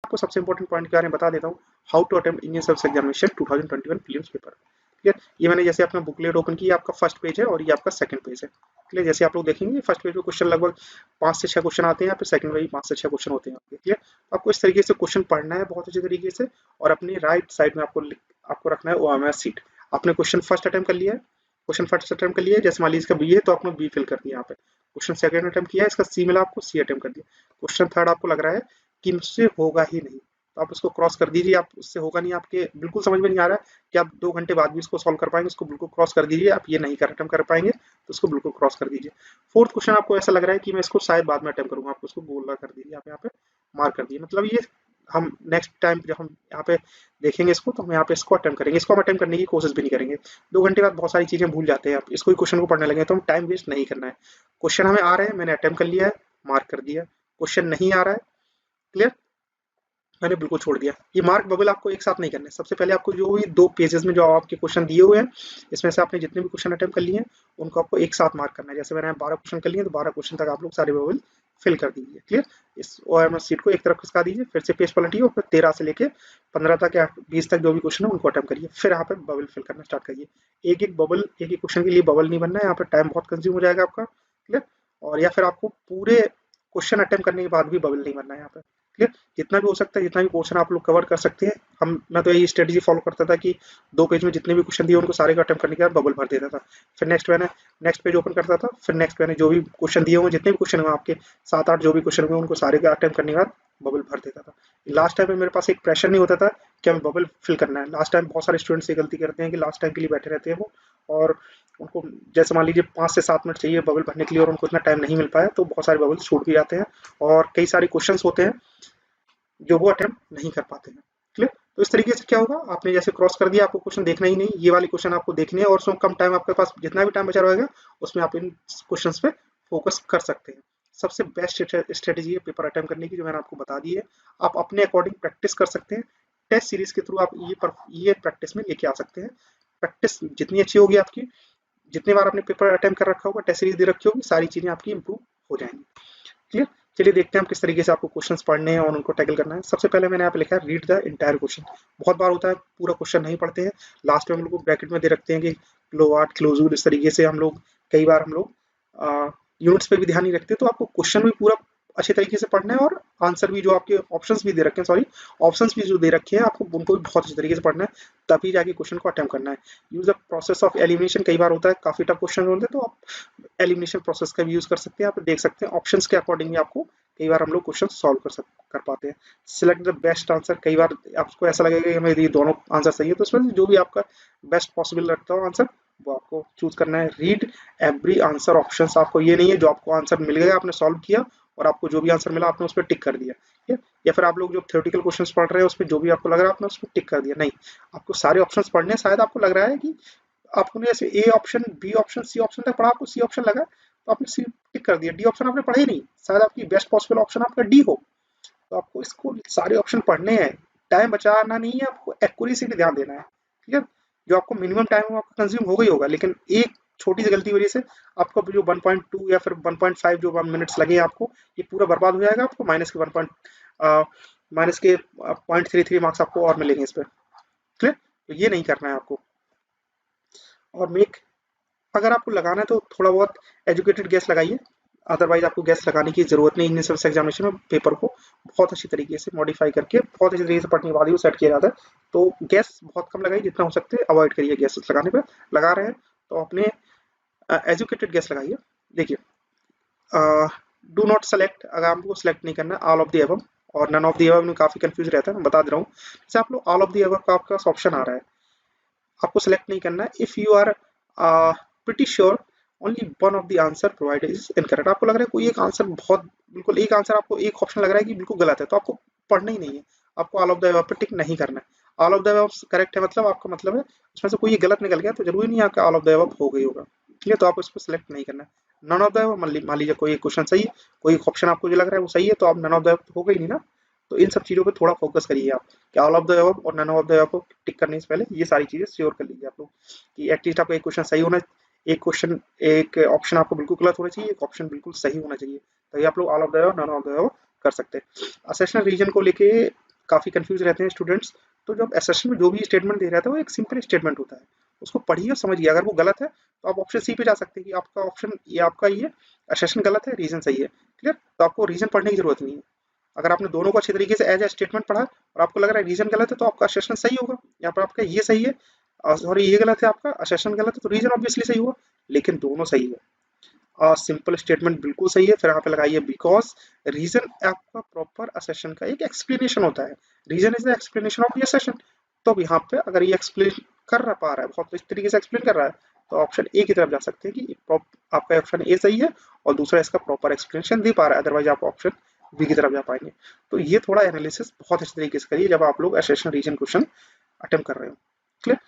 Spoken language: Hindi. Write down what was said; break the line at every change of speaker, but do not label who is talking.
आपको सबसे इंपॉर्टेंट पॉइंट के बारे में बता देता हूँ, how to attempt Indian service examination 2021 prelims paper. Clear, ये मैंने जैसे अपना बुकलेट ओपन किया, आपका फर्स्ट पेज है और ये आपका सेकंड पेज है। क्लियर, जैसे आप लोग देखेंगे फर्स्ट पेज में क्वेश्चन लगभग 5 से 6 क्वेश्चन आते हैं, फिर सेकंड में भी 5 से 6 क्वेश्चन होते हैं आपके। क्लियर, आपको इस तरीके से क्वेश्चन पढ़ना है बहुत अच्छे तरीके से, और अपनी राइट साइड में आपको रखना है ओएमआर सीट। आपने क्वेश्चन फर्स्ट अटेम्प्ट कर लिया है, क्वेश्चन फर्स्ट अटेम्प्ट कर लिया है, जैसे मान लीजिए इसका बी है तो आपने बी फिल कर दिया यहाँ पे। क्वेश्चन सेकंड अटेम्प्ट किया है, इसका सी मिला आपको, सी अटेम्प्ट कर दिया। क्वेश्चन थर्ड आपको लग रहा है कि मुझसे होगा ही नहीं, तो आप उसको क्रॉस कर दीजिए। आप उससे होगा नहीं, आपके बिल्कुल समझ में नहीं आ रहा है कि आप 2 घंटे बाद भी इसको सॉल्व कर पाएंगे, उसको बिल्कुल क्रॉस कर दीजिए। आप ये नहीं कर अटेम्प्ट कर पाएंगे तो उसको बिल्कुल क्रॉस कर दीजिए। फोर्थ क्वेश्चन आपको ऐसा लग रहा है कि मैं इसको शायद बाद में अटेम्प्ट करूंगा, आपको उसको गोला कर दीजिए, आप यहाँ पे मार्क कर दिए। मतलब ये हम नेक्स्ट टाइम जब हम यहाँ पे देखेंगे इसको, तो हम यहाँ पे इसको अटेम्प्ट करेंगे, इसको हम अटेम्प्ट करने की कोशिश भी नहीं करेंगे। 2 घंटे बाद बहुत सारी चीजें भूल जाते हैं आप, इसको ही क्वेश्चन को पढ़ने लगे तो हम टाइम वेस्ट नहीं करना है। क्वेश्चन हमें आ रहे हैं, मैंने अटेम्प्ट कर लिया है, मार्क कर दिया। क्वेश्चन नहीं आ रहा है, क्लियर, मैंने बिल्कुल छोड़ दिया। ये मार्क बबल आपको एक साथ नहीं करने, सबसे पहले आपको जो भी 2 पेजेस में जो आपके क्वेश्चन दिए हुए हैं, इसमें से आपने जितने भी क्वेश्चन अटेम्प्ट कर लिए हैं उनको आपको एक साथ मार्क करना है। जैसे मैंने 12 क्वेश्चन कर लिए तो 12 क्वेश्चन तक आप लोग सारे बबल फिल कर दीजिए। क्लियर, इस ओएमएस सीट को एक तरफ खिसका दीजिए, फिर से पेज पलटिए और फिर 13 से लेके 15 तक या 20 तक जो भी क्वेश्चन है उनको अटेम्प्ट करिए, फिर यहाँ पे बबल फिल करना स्टार्ट करिए। एक एक बबल, एक एक क्वेश्चन के लिए बबल नहीं बनना है, यहाँ पे टाइम बहुत कंज्यूम हो जाएगा आपका। क्लियर, और या फिर आपको पूरे क्वेश्चन अटेम्प्ट करने के बाद भी बबल नहीं बनना है यहाँ पे। क्लियर, जितना भी हो सकता है, जितना भी पोर्शन आप लोग कवर कर सकते हैं। मैं तो यही स्ट्रेटजी फॉलो करता था कि 2 पेज में जितने भी क्वेश्चन दिए उनको सारे का अटेम्प्ट करने के बाद बबल भर देता था। फिर नेक्स्ट पेज ओपन करता था, फिर नेक्स्ट मैंने जो भी क्वेश्चन दिए होंगे, जितने भी क्वेश्चन हुए आपके 7-8 जो भी क्वेश्चन हुए उनको सारे का अटेम्प्ट करने के बाद बबल भर देता था। लास्ट टाइम में मेरे पास एक प्रेशर नहीं होता था कि हमें बबल फिल करना है। लास्ट टाइम बहुत सारे स्टूडेंट्स ये गलती करते हैं कि लास्ट टाइम के लिए बैठे रहते हैं वो, और उनको जैसे मान लीजिए 5 से 7 मिनट चाहिए बबल भरने के लिए और उनको इतना टाइम नहीं मिल पाया, तो बहुत सारे बबल छूट भी जाते हैं और कई सारे क्वेश्चंस होते हैं जो वो अटेम्प्ट नहीं कर पाते हैं। क्लियर, तो इस तरीके से क्या होगा, आपने जैसे क्रॉस कर दिया, आपको क्वेश्चन देखना ही नहीं, ये वाले क्वेश्चन आपको देखने हैं और उसमें कम टाइम आपके पास, जितना भी टाइम बचा रहेगा उसमें आप इन क्वेश्चंस पे फोकस कर सकते हैं। सबसे बेस्ट स्ट्रेटेजी है पेपर अटेम्प्ट करने की, जो मैंने आपको बता दी है। आप अपने अकॉर्डिंग प्रैक्टिस कर सकते हैं, टेस्ट सीरीज के थ्रू आप ये प्रैक्टिस में लेके आ सकते हैं। प्रैक्टिस जितनी अच्छी होगी आपकी, जितनी बार आपने पेपर अटेम्प्ट कर रखा होगा, टेस्ट सीरीज दे रखी होगी, सारी चीजें आपकी इंप्रूव हो जाएंगी। क्लियर, चलिए देखते हैं हम किस तरीके से आपको क्वेश्चंस पढ़ने हैं और उनको टैकल करना है। सबसे पहले मैंने यहाँ पे लिखा है रीड द इंटायर क्वेश्चन। बहुत बार होता है पूरा क्वेश्चन नहीं पढ़ते हैं, लास्ट में हम लोग ब्रैकेट में दे रखते हैं कि क्लोवाट क्लोजूल, इस तरीके से हम लोग कई बार हम लोग यूनिट्स पे भी ध्यान नहीं रखते। तो आपको क्वेश्चन भी पूरा अच्छे तरीके से पढ़ना है और आंसर भी, जो आपके ऑप्शंस भी दे रखे हैं, सॉरी ऑप्शंस भी जो दे रखे हैं आपको, उनको भी बहुत अच्छे तरीके से पढ़ना है, तभी जाके क्वेश्चन को अटेम्प्ट करना है। Use the process of elimination, कई बार होता है काफी टफ क्वेश्चन होते हैं तो आप एलिमिनेशन प्रोसेस का भी यूज कर सकते हैं। आप देख सकते हैं ऑप्शंस के अकॉर्डिंग आपको कई बार हम लोग क्वेश्चन सॉल्व कर पाते हैं। सिलेक्ट द बेस्ट आंसर, कई बार आपको ऐसा लगेगा कि हमें ये दोनों आंसर सही है, तो उसमें जो भी आपका बेस्ट पॉसिबल लगता हो आंसर वो आपको चूज करना है। रीड एवरी आंसर ऑप्शंस, आपको ये नहीं है जो आपको आंसर मिल गया आपने सॉल्व किया और आपको जो भी आंसर मिला आपने उस पर टिक कर दिया, ठीक है? या फिर आप लोग जो थ्योरेटिकल क्वेश्चंस पढ़ रहे हैं उसमें जो भी आपको लग रहा है आपने उसमें टिक कर दिया, नहीं, आपको सारे ऑप्शंस पढ़ने हैं। शायद आपको लग रहा है कि आपने ऐसे A option, B option, C option तक पढ़ा, आपको सी ऑप्शन लगा तो आपने सी टिक कर दिया, डी ऑप्शन आपने पढ़ा ही नहीं, शायद आपकी बेस्ट पॉसिबल ऑप्शन आपका डी हो। तो आपको इसको सारे ऑप्शन पढ़ने हैं, टाइम बचाना नहीं है, आपको एक्यूरेसी पे ध्यान देना है, ठीक है? जो आपको मिनिमम टाइम में आपका कंज्यूम हो गई होगा, लेकिन एक छोटी सी गलती की वजह से आपका जो 1.2 या फिर 1.5 जो 1 मिनट्स लगे आपको, ये पूरा बर्बाद हो जाएगा। आपको माइनस के 0.33 मार्क्स आपको और मिलेंगे इस पर। क्लियर, तो ये नहीं करना है आपको। और मेक, अगर आपको लगाना है तो थोड़ा बहुत एजुकेटेड गैस लगाइए, अदरवाइज आपको गैस लगाने की जरूरत नहीं। इंडियन सर्विस एग्जामिनेशन में पेपर को बहुत अच्छी तरीके से मॉडिफाई करके बहुत अच्छी तरीके से पढ़ने के बाद ही वो सेट किया जाता है। तो गैस बहुत कम लगाइए, जितना हो सकते हैं अवॉइड करिए गैस लगाने पर। लगा रहे हैं तो अपने एजुकेटेड गैस लगाइए। देखिए, डू नॉट सेलेक्ट, अगर आपको सेलेक्ट नहीं करना, ऑल ऑफ द एबव और नन ऑफ द एबव में काफी कंफ्यूज रहता है, मैं बता दे रहा हूँ। जैसे आप लोग ऑल ऑफ द एबव का आपका ऑप्शन आ रहा है, आपको सेलेक्ट नहीं करना है। If you are pretty sure only one of the answer provided is incorrect, आपको लग रहा है कोई एक आंसर बहुत, बिल्कुल एक आंसर आपको, एक ऑप्शन लग रहा है कि बिल्कुल गलत है, तो आपको पढ़ना ही नहीं है, आपको ऑल ऑफ द अबव पे टिक नहीं करना है। All of the above correct है, मतलब आपका मतलब है उसमें से कोई गलत निकल गया तो जरूरी नहीं आपका ऑल ऑफ द अबव हो गई होगा, ठीक है? तो आप उसको सिलेक्ट नहीं करना है। नन ऑफ द अबव, मान लीजिए कोई क्वेश्चन सही है, कोई ऑप्शन आपको जो लग रहा है वो सही है, तो आप नन ऑफ द अबव हो गई नहीं ना, तो इन सब चीजों पे थोड़ा फोकस करिए आप, कि ऑल ऑफ द अबव और नन ऑफ द अबव को टिक करने से पहले ये सारी चीजें श्योर कर लीजिए आप लोग, कि एटलीस्ट आपका एक क्वेश्चन सही होना, एक ऑप्शन आपको बिल्कुल गलत होना चाहिए, एक ऑप्शन बिल्कुल सही होना चाहिए, तो ये आप लोग all of the above, none of the above कर सकते हैं। असेशनल रीजन को लेके काफ़ी कंफ्यूज रहते हैं स्टूडेंट्स। तो जब असेसमेंट में जो भी स्टेटमेंट दे रहा था वो एक सिंपल स्टेटमेंट होता है, उसको पढ़िए और समझिए। अगर वो गलत है तो आप ऑप्शन सी पे जा सकते हैं कि आपका ऑप्शन ये आपका ये असेसमेंट गलत है, रीजन सही है। क्लियर? तो आपको रीजन पढ़ने की जरूरत नहीं है। अगर आपने दोनों को अच्छी तरीके से एज ए स्टेटमेंट पढ़ा और आपको लग रहा है रीजन गलत है तो आपका असेसमेंट सही होगा। यहाँ पर आपका ये सही है, सॉरी ये गलत है, आपका असेसमेंट गलत है तो रीजन ऑब्वियसली सही होगा, लेकिन दोनों सही है। सिंपल स्टेटमेंट बिल्कुल सही है, फिर यहाँ पे लगाइए बिकॉज रीजन आपका प्रॉपर असेशन का एक एक्सप्लेनेशन होता है। Reason is the explanation of the assertion. तो अब यहाँ पे अगर ये एक्सप्लेन कर रहा पा रहा है, बहुत इस तरीके से एक्सप्लेन कर रहा है, तो ऑप्शन ए की तरफ जा सकते हैं कि आपका ऑप्शन ए सही है और दूसरा इसका प्रॉपर एक्सप्लेनेशन दे पा रहा है, अदरवाइज आप ऑप्शन बी की तरफ जा पाएंगे। तो ये थोड़ा एनालिसिस बहुत अच्छे तरीके से करिए जब आप लोग असेशन रीजन क्वेश्चन अटेम्प्ट कर रहे हो। क्लियर?